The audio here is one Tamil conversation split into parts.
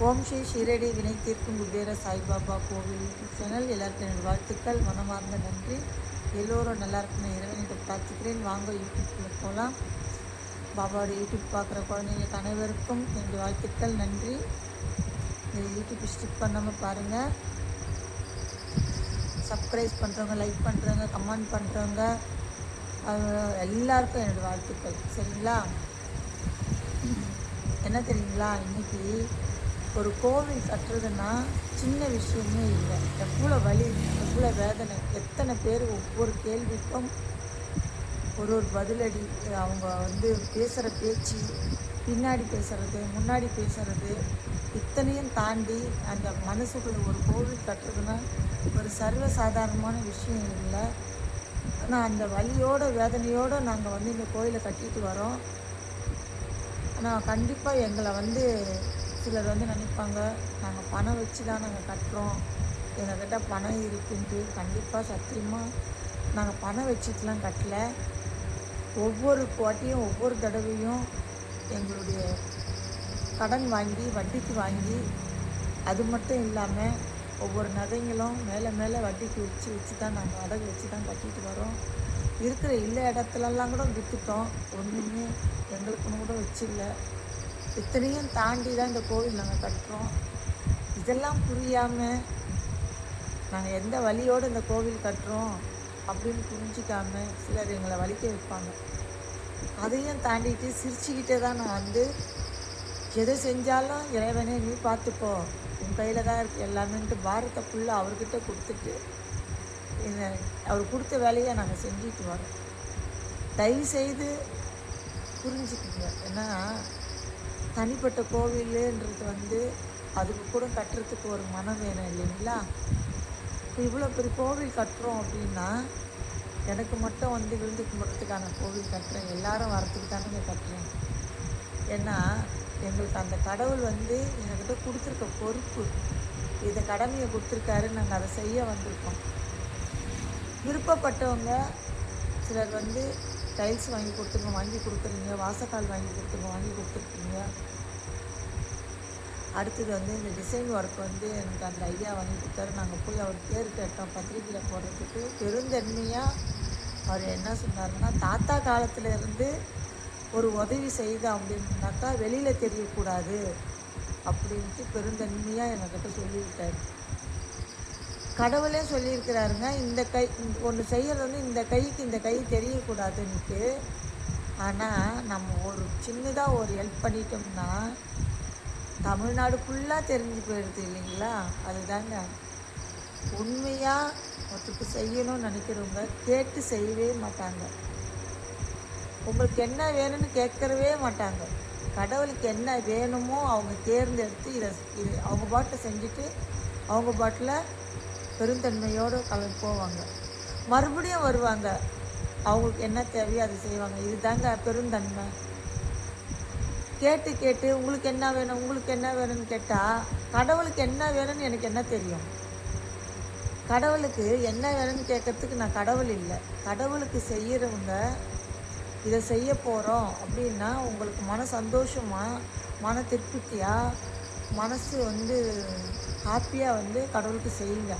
ஓம் ஸ்ரீ ஷீரடி வினை தீர்க்கும் குபேர சாய்பாபா கோவில் யூடியூப் சேனல். எல்லாருக்கும் என்னோடய வாழ்த்துக்கள், மனமார்ந்த நன்றி. எல்லோரும் நல்லா இருக்குன்னு இறைவனிட்ட பிரார்த்திக்கிறேன். வாங்க யூடியூப்பில் போகலாம். பாபாவோட யூடியூப் பார்க்குற குழந்தைங்களுக்கு அனைவருக்கும் என்னுடைய வாழ்த்துக்கள், நன்றி. இந்த யூடியூப் ஸ்கிப் பண்ணாமல் பாருங்கள். சப்ஸ்கிரைப் பண்ணுறவங்க, லைக் பண்ணுறவங்க, கமெண்ட் பண்ணுறவங்க எல்லாருக்கும் என்னோடய வாழ்த்துக்கள். சரிங்களா? என்ன தெரியுங்களா, இன்றைக்கி ஒரு கோவில் கட்டுறதுன்னா சின்ன விஷயமே இல்லை. எவ்வளோ வலி, எவ்வளோ வேதனை, எத்தனை பேர் ஒவ்வொரு கேள்விக்கும் ஒரு பதிலடி. அவங்க பேசுகிற பேச்சு, பின்னாடி பேசுகிறது, முன்னாடி பேசுகிறது, இத்தனையும் தாண்டி அந்த மனசுக்குள்ளே ஒரு கோவில் கட்டுறதுன்னா ஒரு சர்வசாதாரணமான விஷயம் இல்லை. ஆனால் அந்த வலியோட வேதனையோடு நாங்கள் இந்த கோயிலை கட்டிட்டு வரோம். ஆனால் கண்டிப்பாக எங்களை சிலர் நினைப்பாங்க, நாங்கள் பணம் வச்சு தான் நாங்கள் கட்டுறோம், எங்கள்கிட்ட பணம் இருக்குன்ட்டு. கண்டிப்பாக சத்தியமாக நாங்கள் பணம் வச்சுட்டுலாம் கட்டலை. ஒவ்வொரு வாட்டியும் ஒவ்வொரு தடவையும் எங்களுடைய கடன் வாங்கி, வட்டிக்கு வாங்கி, அது மட்டும் இல்லாமல் ஒவ்வொரு நகைங்களும் மேலே மேலே வட்டிக்கு வச்சு தான் நாங்கள் அடகு வச்சு தான் கட்டிட்டு வரோம். இருக்கிற இல்லை இடத்துலலாம் கூட விற்றுட்டோம். ஒன்றுமே எங்களுக்குன்னு கூட வச்சில்ல. இத்தனையும் தாண்டி தான் இந்த கோவில் நாங்கள் கட்டுறோம். இதெல்லாம் புரியாமல் நாங்கள் எந்த வழியோடு இந்த கோவில் கட்டுறோம் அப்படின்னு புரிஞ்சிக்காமல் சிலர் எங்களை வலிக்க வைப்பாங்க. அதையும் தாண்டிட்டு சிரிச்சுக்கிட்டே தான் நான் எதை செஞ்சாலும் இறைவனே நீ பார்த்துப்போ, உன் கையில் தான் இருக்குது எல்லாமேன்ட்டு பாரத்தை ஃபுல்லாக அவர்கிட்ட கொடுத்துட்டு அவர் கொடுத்த வேலையை நாங்கள் செஞ்சுட்டு வரோம். தயவுசெய்து புரிஞ்சுக்குங்க. ஏன்னா தனிப்பட்ட கோவிலுன்றது அதுக்கு கூட கட்டுறதுக்கு ஒரு மனம் வேணும் இல்லைங்களா? இப்போ இவ்வளோ பெரிய கோவில் கட்டுறோம் அப்படின்னா எனக்கு மட்டும் விழுந்து கும்பிட்றதுக்கான கோவில் கட்டுறேன், எல்லாரும் வரத்துக்கு தானே கட்டுறேன். ஏன்னா எங்களுக்கு அந்த கடவுள் எங்ககிட்ட கொடுத்துருக்க பொறுப்பு, இதை கடமையை கொடுத்துருக்காரு, நாங்கள் அதை செய்ய வந்திருக்கோம். விருப்பப்பட்டவங்க சிலர் டைல்ஸ் வாங்கி கொடுக்குறீங்க, வாசக்கால் வாங்கி கொடுத்துருக்கீங்க. அடுத்தது இந்த டிசைன் ஒர்க் எனக்கு அந்த ஐடியா வாங்கி கொடுத்தாரு. நாங்கள் போய் அவர் பேர் கேட்டோம் பத்திரிக்கையில் போடுறதுக்கு. பெருந்தன்மையாக அவர் என்ன சொன்னாருன்னா, தாத்தா காலத்திலேருந்து ஒரு உதவி செய்தோம் அப்படின்னாக்கா வெளியில் தெரியக்கூடாது அப்படின்ட்டு பெருந்தன்மையாக எங்ககிட்ட சொல்லிவிட்டார். கடவுளே சொல்லியிருக்கிறாருங்க, இந்த கை ஒன்று செய்கிறது இந்த கைக்கு இந்த கை தெரியக்கூடாதுன்ட்டு. ஆனால் நம்ம ஒரு சின்னதாக ஒரு ஹெல்ப் பண்ணிட்டோம்னா தமிழ்நாடு ஃபுல்லாக தெரிஞ்சு போயிடுது இல்லைங்களா? அதுதாங்க உண்மையாக ஒருத்தருக்கு செய்யணும்னு நினைக்கிறவங்க கேட்டு செய்யவே மாட்டாங்க. உங்களுக்கு என்ன வேணும்னு கேட்கறவே மாட்டாங்க. கடவுளுக்கு என்ன வேணுமோ அவங்க தேர்ந்தெடுத்து இது அவங்க பாட்டில் செஞ்சுட்டு அவங்க பாட்டில் பெருந்தன்மையோடு கலந்து போவாங்க. மறுபடியும் வருவாங்க, அவங்களுக்கு என்ன தேவையோ அதை செய்வாங்க. இதுதாங்க பெருந்தன்மை. கேட்டு கேட்டு உங்களுக்கு என்ன வேணும்னு கேட்டால் கடவுளுக்கு என்ன வேணும்னு எனக்கு என்ன தெரியும்? கடவுளுக்கு என்ன வேணும்னு கேட்கறதுக்கு நான் கடவுள் இல்லை. கடவுளுக்கு செய்கிறவங்க இதை செய்ய போகிறோம் அப்படின்னா உங்களுக்கு மன சந்தோஷமாக, மன திருப்தியாக, மனசு ஹாப்பியாக கடவுளுக்கு செய்யுங்க.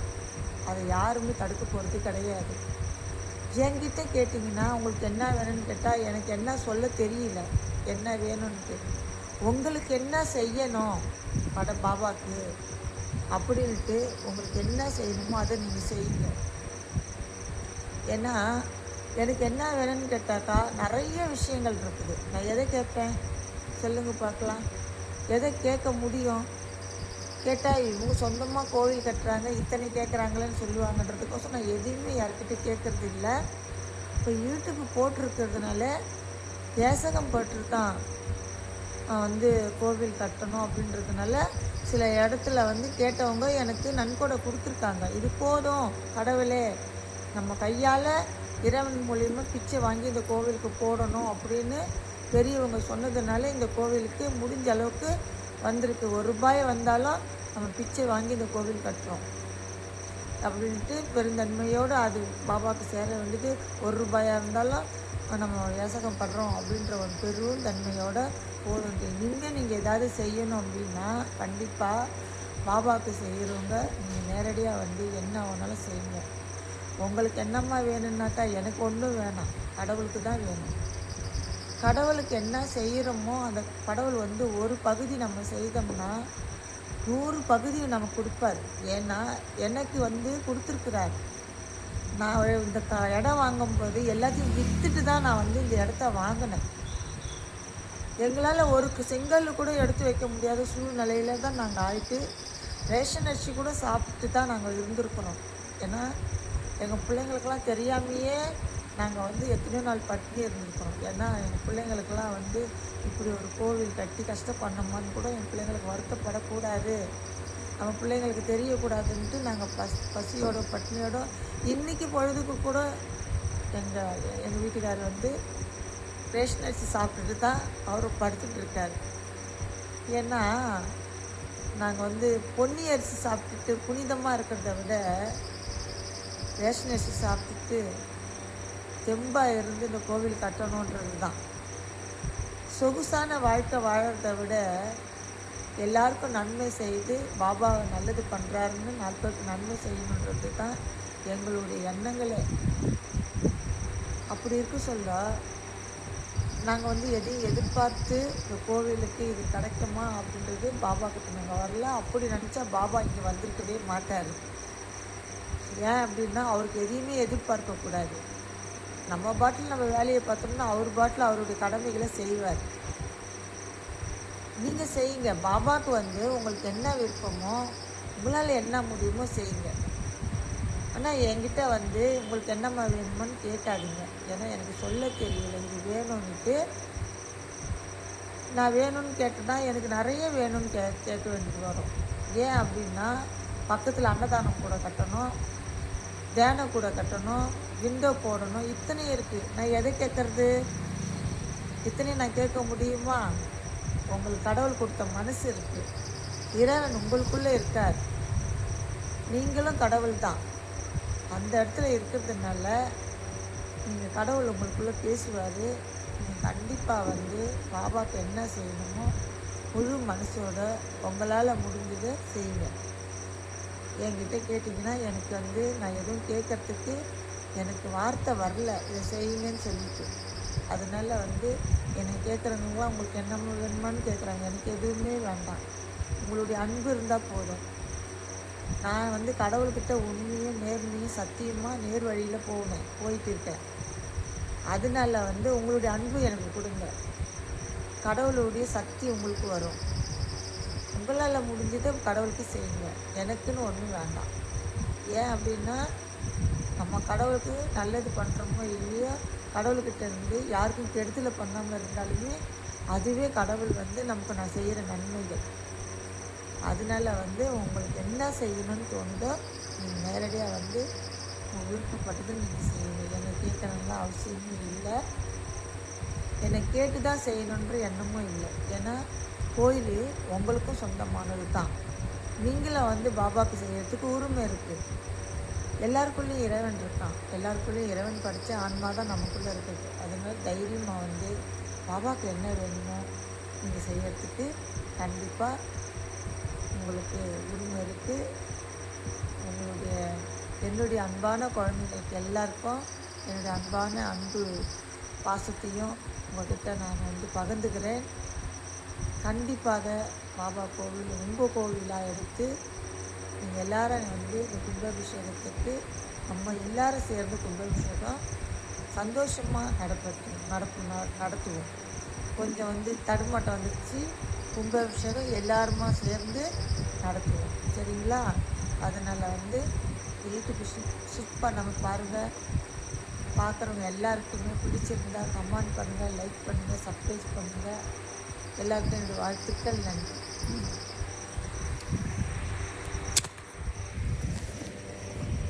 அதை யாருமே தடுக்க போகிறது கிடையாது. என்கிட்ட கேட்டிங்கன்னா உங்களுக்கு என்ன வேணும்னு கேட்டால் எனக்கு என்ன சொல்ல தெரியல, என்ன வேணும்ன்ட்டு. உங்களுக்கு என்ன செய்யணும் பாபாவுக்கு அப்படின்ட்டு உங்களுக்கு என்ன செய்யணுமோ அதை நீங்கள் செய்யுங்க. ஏன்னா எனக்கு என்ன வேணும்னு கேட்டாக்கா நிறைய விஷயங்கள் இருக்குது. நான் எதை கேட்பேன் சொல்லுங்கள் பார்க்கலாம்? எதை கேட்க முடியும்? கேட்டால் இவங்க சொந்தமாக கோவில் கட்டுறாங்க, இத்தனை கேட்குறாங்களேன்னு சொல்லுவாங்கன்றதுக்கோசம் நான் எதையுமே யார்கிட்ட கேட்குறது இல்லை. இப்போ யூடியூப் போட்டிருக்கிறதுனால ஏசகம் போட்டிருக்கான் கோவில் கட்டணும் அப்படின்றதுனால சில இடத்துல கேட்டவங்க எனக்கு நன்கொடை கொடுத்துருக்காங்க. இது போதும் கடவுளே, நம்ம கையால் இறைவன் மூலியமாக பிச்சை வாங்கி இந்த கோவிலுக்கு போடணும் அப்படின்னு பெரியவங்க சொன்னதுனால இந்த கோவிலுக்கு முடிஞ்ச அளவுக்கு வந்திருக்கு. ₹1 வந்தாலும் நம்ம பிச்சை வாங்கி இந்த கோவில் கட்டுறோம் அப்படின்ட்டு பெருந்தன்மையோடு அது பாபாவுக்கு சேர வேண்டியது. ₹1 இருந்தாலும் நம்ம யாசகம் பண்ணுறோம் அப்படின்ற ஒரு பெரும் தன்மையோட போதும். நீங்கள் ஏதாவது செய்யணும் அப்படின்னா கண்டிப்பாக பாபாவுக்கு செய்கிறவங்க நீங்கள் நேரடியாக வந்து என்ன வேணாலும் செய்யுங்க. உங்களுக்கு என்னம்மா வேணும்னாக்கா எனக்கு ஒன்றும் வேணாம், கடவுளுக்கு தான் வேணும். கடவுளுக்கு என்ன செய்கிறோமோ அந்த கடவுள் வந்து ஒரு பகுதி நம்ம செய்தோம்னா 100 பகுதி நமக்கு கொடுப்பார். ஏன்னா எனக்கு வந்து கொடுத்துருக்குறாரு. நான் இந்த இடம் வாங்கும்போது எல்லாத்தையும் விற்றுட்டு தான் நான் வந்து இந்த இடத்த வாங்கினேன். எங்களால் ஒரு செங்கல் கூட எடுத்து வைக்க முடியாத சூழ்நிலையில தான் நாங்கள் ஆயிட்டு ரேஷன் அரிசி கூட சாப்பிட்டு தான் நாங்கள் இருந்திருக்கிறோம். ஏன்னா எங்கள் பிள்ளைங்களுக்கெல்லாம் தெரியாமையே நாங்கள் வந்து எத்தனையோ நாள் பட்டினி இருந்திருக்கிறோம். ஏன்னா எங்கள் பிள்ளைங்களுக்கெல்லாம் வந்து இப்படி ஒரு கோவில் கட்டி கஷ்டப்படணுமான்னு கூட என் பிள்ளைங்களுக்கு வருத்தப்படக்கூடாது, நம்ம பிள்ளைங்களுக்கு தெரியக்கூடாதுன்ட்டு நாங்கள் பசியோட பட்டினியோட இன்றைக்கி பொழுதுக்கு கூட எங்கள் வீட்டுக்காரர் வந்து ரேஷன் அரிசி சாப்பிட்டுட்டு தான் அவர் படுத்துட்டு இருக்கார். ஏன்னா நாங்கள் வந்து பொன்னி அரிசி சாப்பிட்டுட்டு புனிதமாக இருக்கிறத விட ரேஷன் அரிசி சாப்பிட்டுட்டு தெம்பாக இருந்து இந்த கோவில் கட்டணுன்றது தான். சொகுசான வாழ்க்கை வாழறதை விட எல்லாருக்கும் நன்மை செய்து பாபா நல்லது பண்ணுறாருன்னு 4 பேருக்கு நன்மை செய்யணுன்றது தான் எங்களுடைய எண்ணங்களே. அப்படி இருக்க சொல்ல நாங்கள் வந்து எதையும் எதிர்பார்த்து இந்த கோவிலுக்கு இது கிடைக்குமா அப்படின்றது பாபா கிட்ட நாங்கள் வரல. அப்படி நினச்சா பாபா இங்கே வந்திருக்கவே மாட்டார். ஏன் அப்படின்னா அவருக்கு எதையுமே எதிர்பார்க்கக்கூடாது. நம்ம பாட்டில் நம்ம வேலையை பார்த்தோம்னா அவர் பாட்டில் அவருடைய கடமைகளை செய்வார். நீங்கள் செய்யுங்க. பாபாவுக்கு வந்து உங்களுக்கு என்ன விருப்பமோ உங்களால் என்ன முடியுமோ செய்யுங்க. ஆனால் என்கிட்ட வந்து உங்களுக்கு என்னம்மா வேணுமான்னு கேட்காதீங்க. ஏன்னா எனக்கு சொல்ல தெரியல இது வேணும்னுட்டு. நான் வேணும்னு கேட்டேன்னா எனக்கு நிறைய வேணும்னு கேட்க வேண்டியது வரும். ஏன் அப்படின்னா பக்கத்தில் அன்னதானம் கூட கட்டணும், தியானம் கூட கட்டணும், விண்டோ போடணும், இத்தனை இருக்குது. நான் எதை கேட்குறது? இத்தனையும் நான் கேட்க முடியுமா? உங்களுக்கு கடவுள் கொடுத்த மனசு இருக்குது, இறைவன் உங்களுக்குள்ளே இருக்கார், நீங்களும் கடவுள் தான். அந்த இடத்துல இருக்கிறதுனால நீங்கள் கடவுள் உங்களுக்குள்ளே பேசுவார். நீங்கள் கண்டிப்பாக வந்து பாபாவுக்கு என்ன செய்யணுமோ முழு மனசோட உங்களால் முடிஞ்சதை செய்யுங்க. என்கிட்ட கேட்டிங்கன்னா எனக்கு வந்து நான் எதுவும் கேட்குறதுக்கு எனக்கு வார்த்தை வரல இதை செய்யுங்கன்னு சொல்லிட்டு. அதனால வந்து என்னை கேட்குறவங்களாம் உங்களுக்கு என்ன வேணுமான்னு கேட்குறாங்க. எனக்கு எதுவுமே வேண்டாம், உங்களுடைய அன்பு இருந்தால் போதும். நான் வந்து கடவுள்கிட்ட உண்மையும் நேர்மையும் சத்தியமாக நேர் வழியில் போயிட்டு இருக்கேன். அதனால வந்து உங்களுடைய அன்பு எனக்கு கொடுங்க, கடவுளுடைய சக்தி உங்களுக்கு வரும். உங்களால் முடிஞ்சதை கடவுளுக்கு செய்யுங்க, எனக்குன்னு ஒன்றும் வேண்டாம். ஏன் அப்படின்னா நம்ம கடவுளுக்கு நல்லது பண்ணுறோமோ இல்லையோ, கடவுள்கிட்ட இருந்து யாருக்கும் கெடுதலை பண்ணாமல் இருந்தாலுமே அதுவே கடவுள் வந்து நமக்கு நான் செய்கிற நன்மைகள். அதனால வந்து உங்களுக்கு என்ன செய்யணும்னு தோணுதோ நீங்கள் நேரடியாக வந்து விருப்பப்பட்டது நீங்கள் செய்யுங்க. என்னை கேட்கணும்லாம் அவசியமே இல்லை, என்னை கேட்டு தான் செய்யணுன்ற எண்ணமும் இல்லை. ஏன்னா கோயில் உங்களுக்கும் சொந்தமானது தான். நீங்களும் வந்து பாபாவுக்கு செய்கிறதுக்கு உரிமை இருக்குது. எல்லாருக்குள்ளேயும் இறைவன் இருக்கான், எல்லாருக்குள்ளேயும் இறைவன் படித்த ஆன்மா தான் நமக்குள்ளே இருக்குது. அதனால தைரியமாக வந்து பாபாவுக்கு என்ன வேணுமோ நீங்கள் செய்கிறதுக்கு கண்டிப்பாக உங்களுக்கு உரிமை இருக்குது. என்னுடைய அன்பான குழந்தைங்களுக்கு எல்லாருக்கும் என்னுடைய அன்பான அன்பு பாசத்தையும் உங்கள்கிட்ட நான் வந்து பகிர்ந்துக்கிறேன். கண்டிப்பாக பாபா கோவில் உங்கள் கோவிலாக எடுத்து நீங்கள் எல்லாரும் வந்து இந்த கும்பாபிஷேகத்துக்கு நம்ம எல்லாரும் சேர்ந்து கும்பாபிஷேகம் சந்தோஷமாக நடத்துவோம். கொஞ்சம் வந்து தடுமாட்டம் வந்துச்சு, கும்பாபிஷேகம் எல்லாருமா சேர்ந்து நடத்துவோம், சரிங்களா? அதனால் வந்து யூடியூப் ஷிஃப்ட் பண்ண பாருங்கள். பார்க்குறவங்க எல்லாருக்குமே பிடிச்சிருந்தா கமெண்ட் பண்ணுங்கள், லைக் பண்ணுங்கள், சப்ஸ்கிரைப் பண்ணுங்கள். எல்லாருக்கும் என்னுடைய வாழ்த்துக்கள். நன்றி.